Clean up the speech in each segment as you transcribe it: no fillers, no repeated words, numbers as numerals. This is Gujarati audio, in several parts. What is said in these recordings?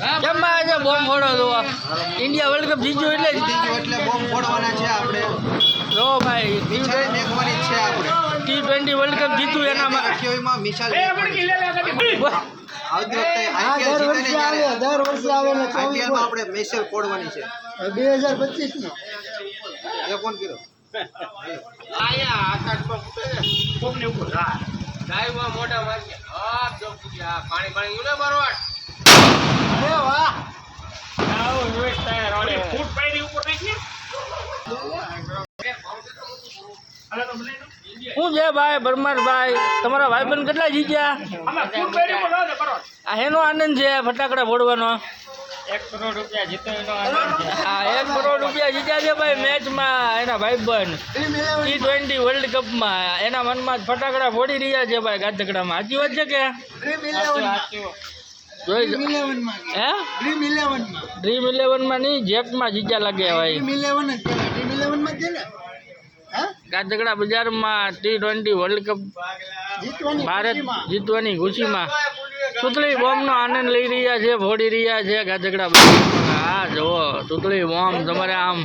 કેમ આજે બોમ્બ ફોડો તો ઇન્ડિયા વર્લ્ડ કપ જીત્યો એટલે બોમ્બ ફોડવાના છે આપણે જો ભાઈ મેકવાની છે આપણે T20 વર્લ્ડ કપ જીત્યું એનામાં 28 માં મિસાલ આવતી વખતે IPL જીતે ને ત્યારે દર વર્ષે આવે ને IPL માં આપણે મિસાલ ફોડવાની છે 2025 નો એ કોણ કીધું આયા આકાશમાં ફૂટે છે બોમ્બ ને ઉપર હા ડાઈવમાં મોઢા મારી આ જો આ પાણી યુને મારવાટ અરે વાહ આવો વેસ્ટ થાય રોડે ફૂટ પાડી ઉપર નાખી શું છે ભાઈ પરમારભાઈ તમારા ભાઈબંધ કેટલા જીત્યા આ એનો આનંદ છે ફટાકડા ફોડવાનો 1 કરોડ રૂપિયા જીત્યો હા 1 કરોડ રૂપિયા જીત્યા છે ભાઈ મેચમાં એના ભાઈબંધ T20 વર્લ્ડ કપમાં એના મનમાં જ ફટાકડા ફોડી રહ્યા છે ભાઈ ગાધકડામાં સાચી વાત છે કે ડ્રીમ 11 માં નહીં જેકમાં જીત્યા લાગે ભાઈ ગાધકડા બજારમાં T20 વર્લ્ડ કપ ભારત જીતવાની ખુશીમાં સુતળી બોમ્બનો આનંદ લઈ રહ્યા છે ફોડી રહ્યા છે ગાધકડા હા જુઓ સુતળી બોમ્બ તમારે આમ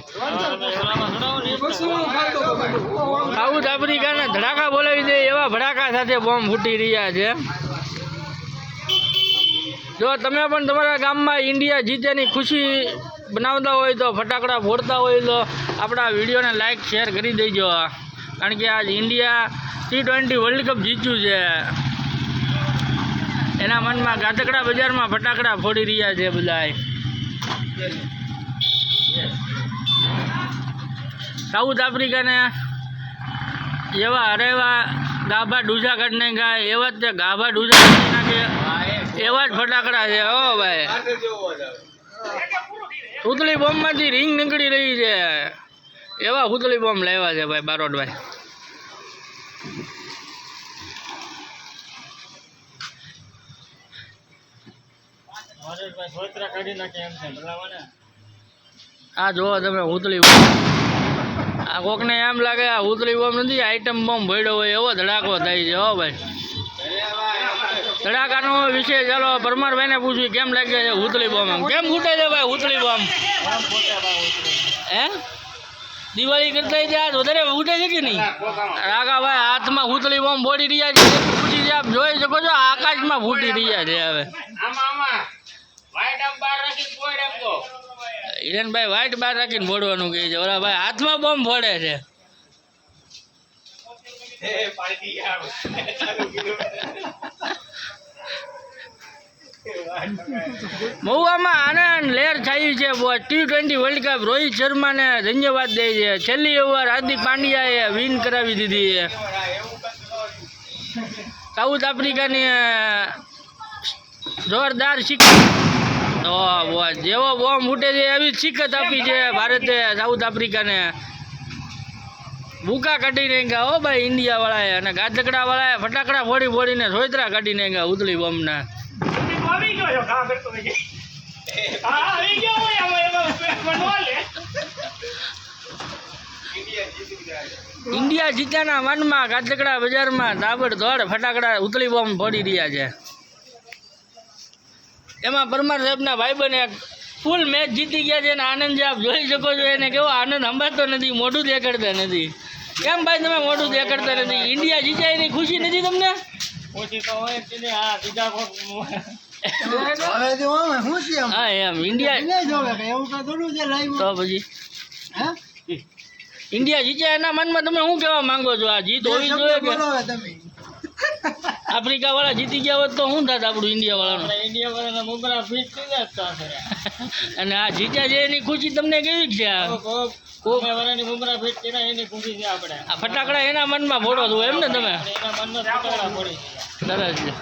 સાઉથ આફ્રિકાને ધડાકા બોલાવી દે એવા ભડાકા સાથે બોમ્બ ફૂટી રહ્યા છે જો તમે પણ તમારા ગામમાં ઇન્ડિયા જીત્યાની ખુશી બનાવતા હોય તો ફટાકડા ફોડતા હોય તો આપણા વિડીયોને લાઈક શેર કરી દેજો કારણ કે આજ ઇન્ડિયા T20 વર્લ્ડ કપ જીત્યું છે એના મનમાં ગાધકડા બજારમાં ફટાકડા ફોડી રહ્યા છે બધાય સાઉથ આફ્રિકાને એવા હરેવા ગાભા ડૂસા કાઢી નાખ્યા એવા જ તે ગાભા ડૂસા કાઢી નાખે એવા જ ફટાકડા છે હો ભાઈ હુતળી બોમ્બમાંથી રીંગ નીકળી રહી છે એવા હુતળી બોમ્બ લાવ્યા છે ભાઈ બારોટભાઈ આ જોવો તમે હુતળી બોમ્બ આ કોકને એમ લાગે આ હુતળી બોમ્બ નથી આઈટમ બોમ્બ ભર્યો હોય એવો ધડાકો થાય છે હો ભાઈ ધડાકાનો વિષય ચાલો પરમારભાઈને પૂછ્યું કેમ લાગે છે હુતળી બોમ્બ કેમ ફૂટે છે ભાઈ હુતળી બોમ્બ હે દિવાળી કરતા આજ વધારે ફૂટે છે કે નહીં રાગા ભાઈ હાથમાં હુતળી બોમ્બ ફોડી રહ્યા છે પૂછી આપ જોઈ શકો છો આકાશમાં ફૂટી રહ્યા છે હવે હિરેનભાઈ વ્હાઈટ બાર રાખીને ફોડવાનું કહે છે ઓલા ભાઈ હાથમાં બોમ્બ ફોડે છે મહુવામાં આનંદ લહેર છાઈ છે T20 વર્લ્ડ કપ રોહિત શર્માને ધન્યવાદ દે છે છેલ્લી ઓવર હાર્દિક પાંડ્યાએ વિન કરાવી દીધી છે સાઉથ આફ્રિકાની જોરદાર શિકત જેવો બોમ્બ ફૂટે છે એવી જ શિકત આપી છે ભારતે સાઉથ આફ્રિકાને ભૂકા કાઢી નાખ્યા હો ભાઈ ઇન્ડિયા વાળાએ અને ગાધકડા વાળાએ ફટાકડા ફોડીને સોયત્રા કાઢી નાખ્યા ઉતળી બોમ્બના ઇન્ડિયા જીત્યાના મનમાં ગાધકડા બજારમાં તાબડતોડ ફટાકડા ઉતળી બોમ્બ ફોડી રહ્યા છે એમાં પરમાર સાહેબના ભાઈબંધ એક ફૂલ મેચ જીતી ગયા છે અને આનંદ જે આપ જોઈ શકો છો એને કેવો આનંદ સંભાળતો નથી મોઢું દેખાડતા નથી કેમ ભાઈ તમે મોઢું દેખાડતા નથી ઇન્ડિયા જીત્યા એની ખુશી નથી તમને હા એમ ઇન્ડિયા તો પછી ઇન્ડિયા જીત્યા એના મનમાં તમે શું કહેવા માંગો છો આ જીત હોવી જોઈએ કે આફ્રિકા વાળા જીતી ગયા હોત તો શું થાત આપણું ઇન્ડિયા વાળાનું અને આ જીત્યા છે એની ખુશી તમને કેવી છે આ ફટાકડા એના મનમાં ફોડો છો એમ ને તમે સરસ છે